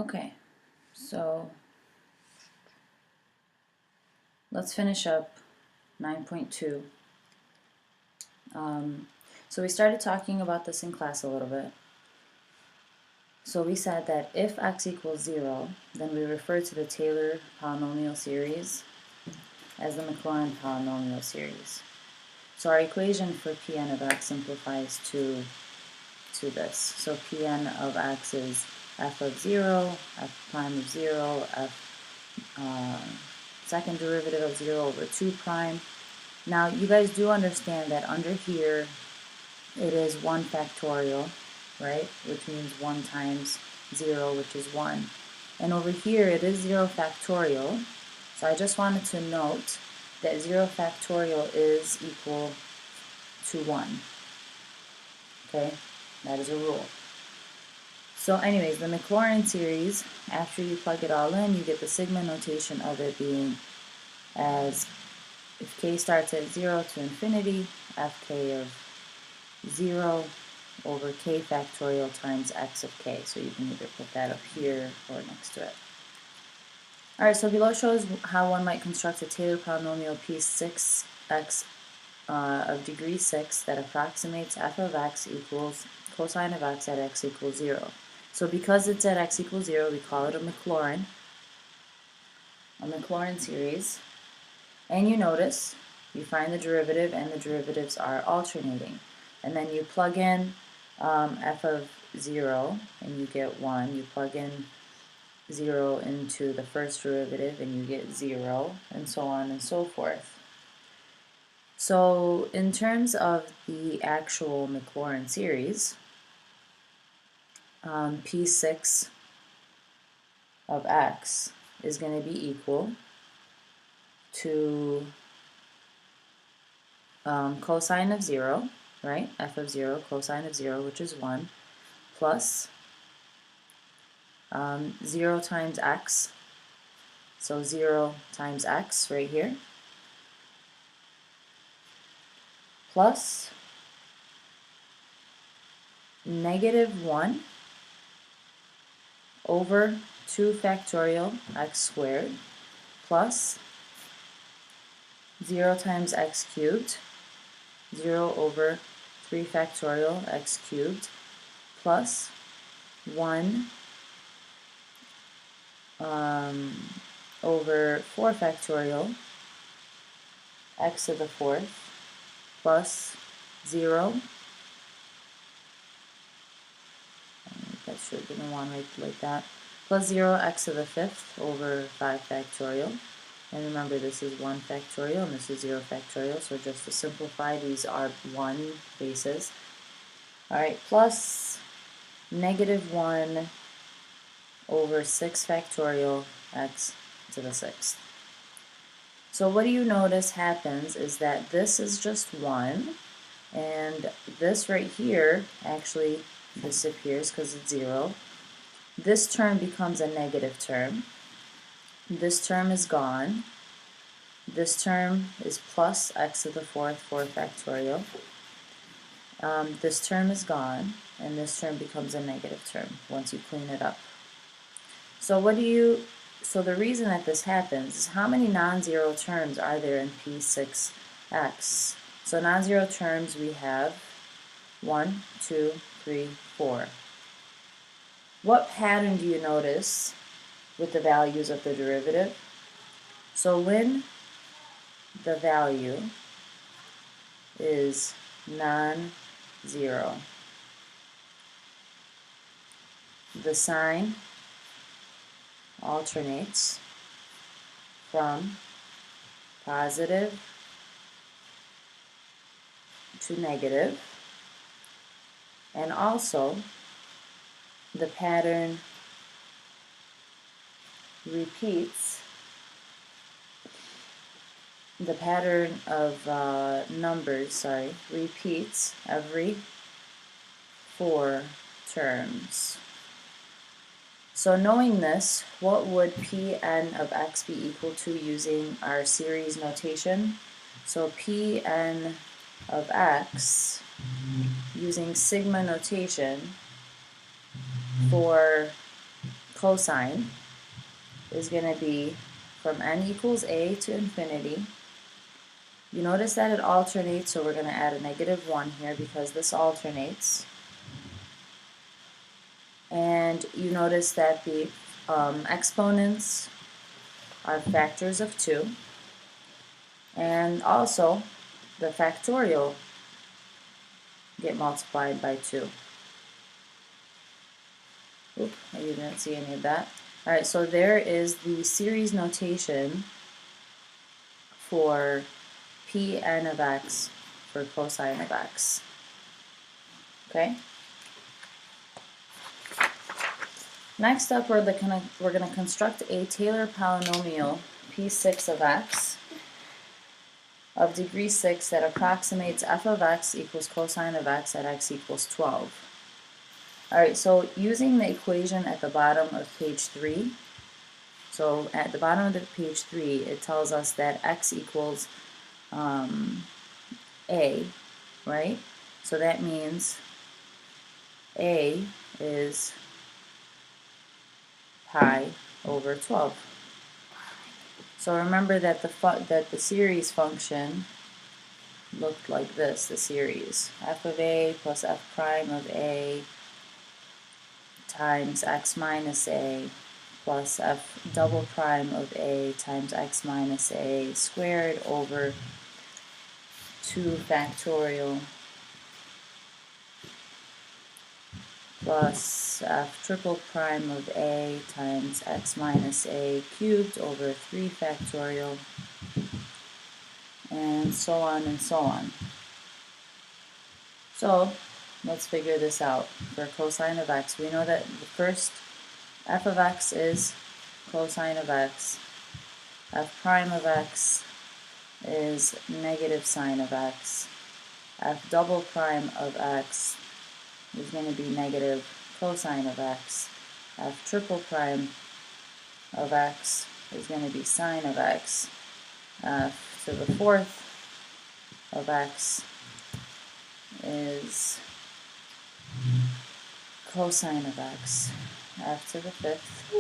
Okay, so let's finish up 9.2. So we started talking about this in class a little bit. So we said that if x equals 0, then we refer to the Taylor polynomial series as the Maclaurin polynomial series. So our equation for Pn of x simplifies to this. So Pn of x is f of 0, f prime of 0, f second derivative of 0 over 2 prime. Now you guys do understand that under here it is 1 factorial, right? Which means 1 times 0, which is 1. And over here it is 0 factorial. So I just wanted to note that 0 factorial is equal to 1. Okay? That is a rule. So anyways, the Maclaurin series, after you plug it all in, you get the sigma notation of it being as if k starts at 0 to infinity, fk of 0 over k factorial times x of k. So you can either put that up here or next to it. Alright, so below shows how one might construct a Taylor polynomial P6x of degree 6 that approximates f of x equals cosine of x at x equals 0. So because it's at x equals 0, we call it a Maclaurin series. And you notice you find the derivative and the derivatives are alternating. And then you plug in f of 0 and you get 1. You plug in 0 into the first derivative and you get 0, and so on and so forth. So in terms of the actual Maclaurin series, P6 of x is going to be equal to cosine of 0, right? F of 0, cosine of 0, which is 1, plus 0 times x, so 0 times x right here, plus negative 1 over 2 factorial x squared, plus 0 times x cubed, 0 over 3 factorial x cubed, plus 1 over 4 factorial x to the 4th, plus 0, that should have been a 1 right like that, plus 0 x to the 5th over 5 factorial. And remember, this is 1 factorial and this is 0 factorial, so just to simplify, these are 1 bases. Alright, plus negative 1 over 6 factorial x to the 6th. So what do you notice happens is that this is just 1, and this right here actually disappears because it's 0. This term becomes a negative term. This term is gone. This term is plus x to the 4th, 4 factorial. This term is gone, and this term becomes a negative term once you clean it up. So the reason that this happens is how many non-zero terms are there in P6x? So non-zero terms we have 1, 2, 3, 4. What pattern do you notice with the values of the derivative? So when the value is non-zero, the sign alternates from positive to negative, and also the pattern repeats. The pattern of numbers, repeats every 4 terms. So knowing this, what would Pn of x be equal to using our series notation? So Pn of x, using sigma notation for cosine is going to be from n equals a to infinity. You notice that it alternates, so we're going to add a -1 here because this alternates. And you notice that the exponents are factors of 2. And also, the factorial get multiplied by 2. Oop, you didn't see any of that. Alright, so there is the series notation for Pn of x for cosine of x. Okay? Next up, we're going to construct a Taylor polynomial P6 of x of degree 6 that approximates f of x equals cosine of x at x equals 12. Alright, so using the equation at the bottom of page 3, so at the bottom of the page 3, it tells us that x equals a, right? So that means a is pi over 12. So remember that the series function looked like this, the series. F of a plus f prime of a times x minus a plus f double prime of a times x minus a squared over 2 factorial plus f triple prime of a times x minus a cubed over 3 factorial, and so on and so on. So let's figure this out. For cosine of x, we know that the first f of x is cosine of x, f prime of x is negative sine of x, f double prime of x is going to be negative cosine of x, f triple prime of x is going to be sine of x, f to the fourth of x is cosine of x, f to the fifth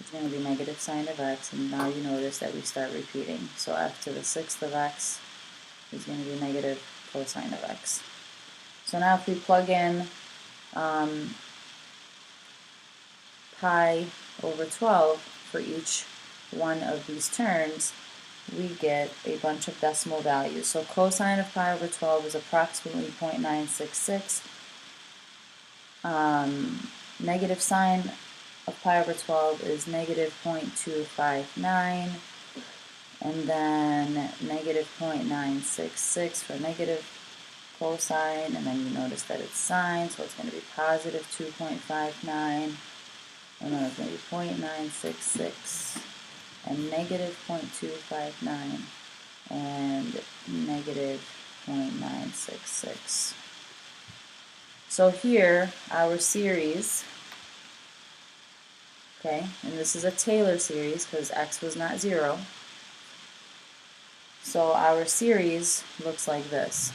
is going to be negative sine of x, and now you notice that we start repeating. So f to the sixth of x is going to be negative cosine of x. So now if we plug in pi over 12 for each one of these terms, we get a bunch of decimal values. So cosine of pi over 12 is approximately 0.966. Negative sine of pi over 12 is negative 0.259. And then negative 0.966 for negative cosine, and then you notice that it's sine, so it's going to be positive 2.59, and then it's going to be 0.966, and negative 0.259, and negative 0.966. So here, our series, okay, and this is a Taylor series because x was not 0, so our series looks like this.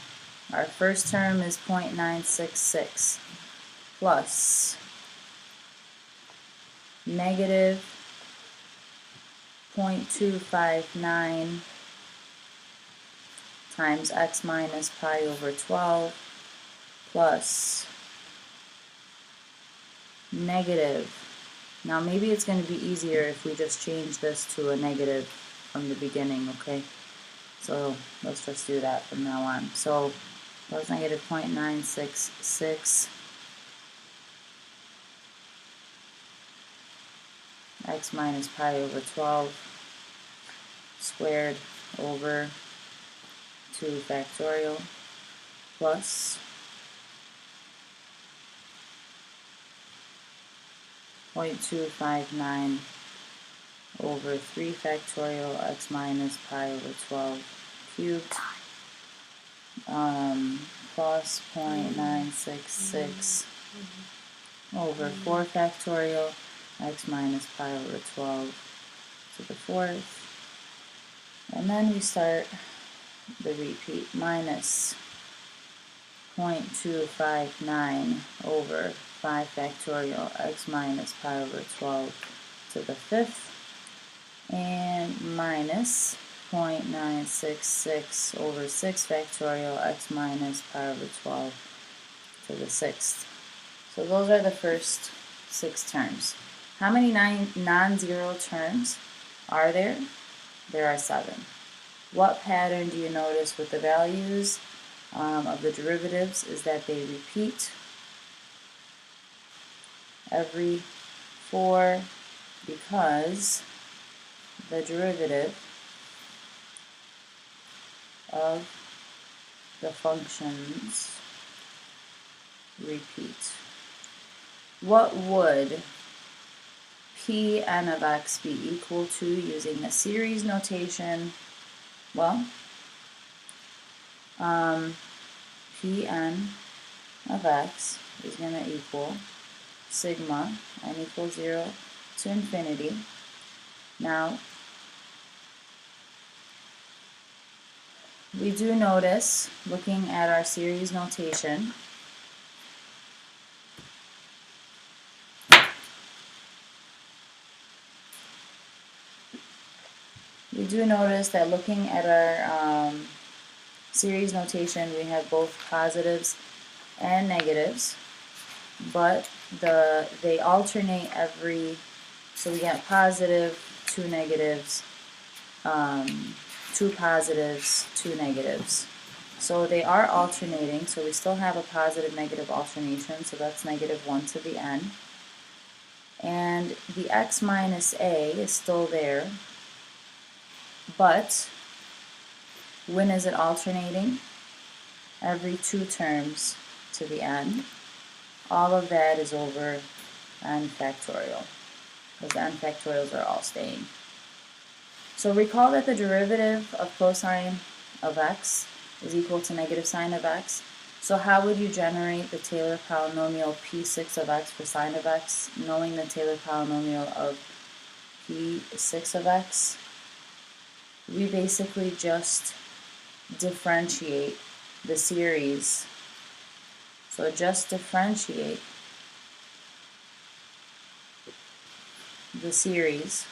Our first term is 0.966 plus negative 0.259 times x minus pi over 12 plus negative. Now maybe it's going to be easier if we just change this to a negative from the beginning, okay? So let's just do that from now on. So plus negative 0.966 x minus pi over 12 squared over 2 factorial plus 0.259 over 3 factorial x minus pi over 12 cubed plus 0.966 over 4 factorial x minus pi over 12 to the fourth, and then we start the repeat minus 0.259 over 5 factorial x minus pi over 12 to the 5th, and minus 0.966 over 6 factorial x minus pi over 12 to the 6th. So those are the first 6 terms. How many non-zero terms are there? There are 7. What pattern do you notice with the values of the derivatives is that they repeat every 4 because the derivative of the functions repeat. What would Pn of x be equal to using a series notation? Well, Pn of x is going to equal sigma n equals 0 to infinity. Now, we do notice, looking at our series notation, that looking at our series notation, we have both positives and negatives, but they alternate every, so we get positive, 2 negatives, 2 positives, 2 negatives. So they are alternating, so we still have a positive-negative alternation, so that's -1 to the n. And the x minus a is still there, but when is it alternating? Every 2 terms to the n. All of that is over n factorial, because the n factorials are all staying. So recall that the derivative of cosine of x is equal to negative sine of x. So how would you generate the Taylor polynomial P6 of x for sine of x, knowing the Taylor polynomial of P6 of x? We basically just differentiate the series. So just differentiate the series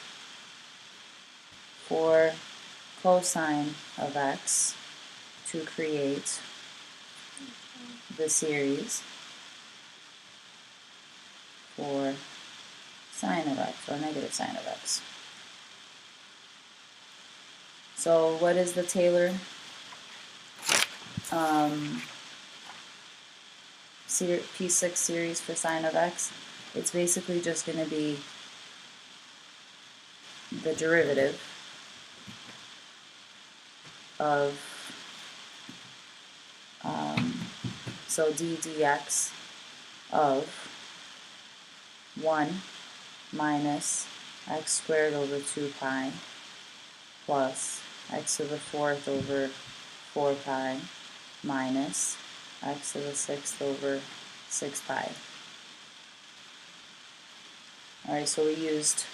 for cosine of x to create the series for sine of x, or negative sine of x. So what is the Taylor P6 series for sine of x? It's basically just going to be the derivative of so d dx of 1 minus x squared over 2 pi plus x to the 4th over 4 pi minus x to the 6th over 6 pi. Alright, so we used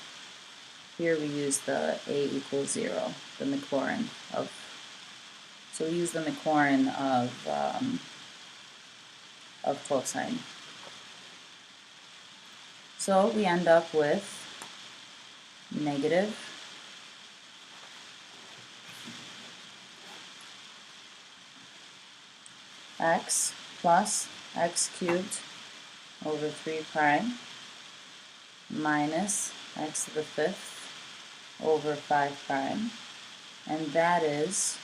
the a equals 0, the Maclaurin of, so we use the Maclaurin of cosine. So we end up with negative x plus x cubed over 3 prime minus x to the 5th over 5 prime, and that is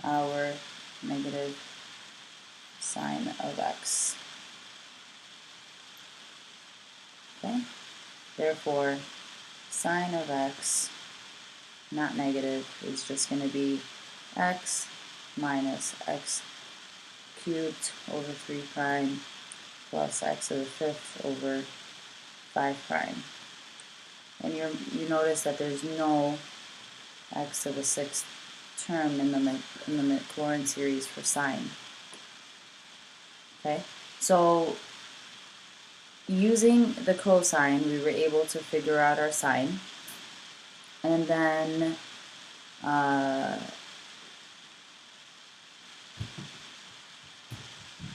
our negative sine of x. Okay? Therefore, sine of x, not negative, is just going to be x minus x cubed over 3 prime plus x to the 5th over 5 prime. And you notice that there's no x to the 6th term in the Maclaurin series for sine. Okay, so using the cosine, we were able to figure out our sine, and then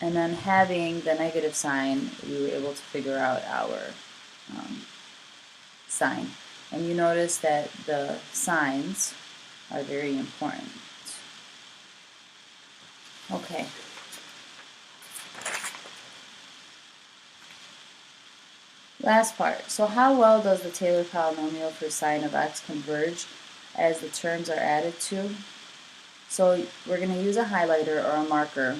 And then having the negative sign, we were able to figure out our sign. And you notice that the signs are very important. Okay. Last part. So how well does the Taylor polynomial for sine of x converge as the terms are added to? So we're going to use a highlighter or a marker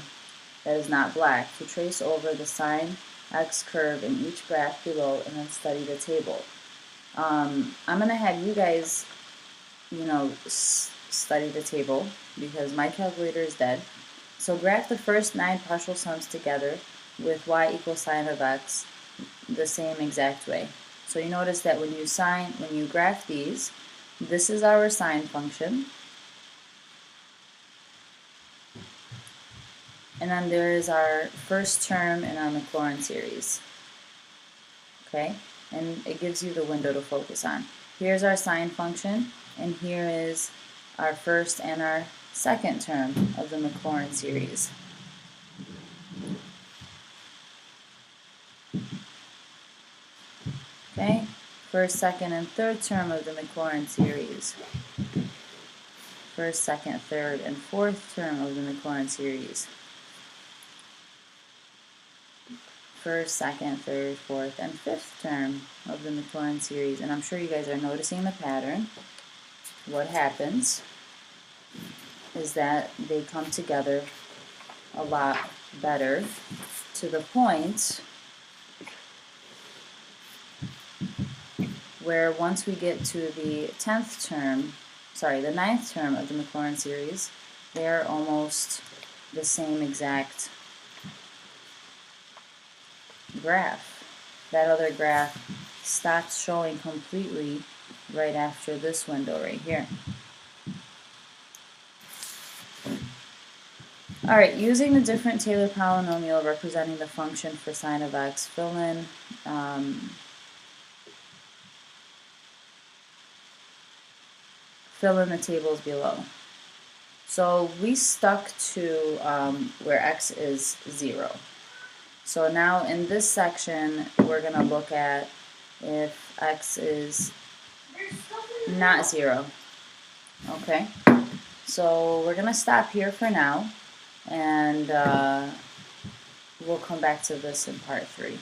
that is not black to trace over the sine x curve in each graph below and then study the table. I'm going to have you guys, study the table because my calculator is dead. So graph the first 9 partial sums together with y equals sine of x the same exact way. So you notice that when you graph these, this is our sine function. And then there is our first term in our Maclaurin series. Okay? And it gives you the window to focus on. Here's our sine function, and here is our first and our second term of the Maclaurin series. Okay? First, second, and third term of the Maclaurin series. First, second, third, and fourth term of the Maclaurin series. First, second, third, fourth, and fifth term of the Maclaurin series. And I'm sure you guys are noticing the pattern. What happens is that they come together a lot better to the point where once we get to the the ninth term of the Maclaurin series, they're almost the same exact graph. That other graph stops showing completely right after this window right here. Alright, using the different Taylor polynomial representing the function for sine of x, fill in the tables below. So we stuck to where x is 0. So now in this section, we're going to look at if x is not 0. Okay, so we're going to stop here for now, and we'll come back to this in part 3.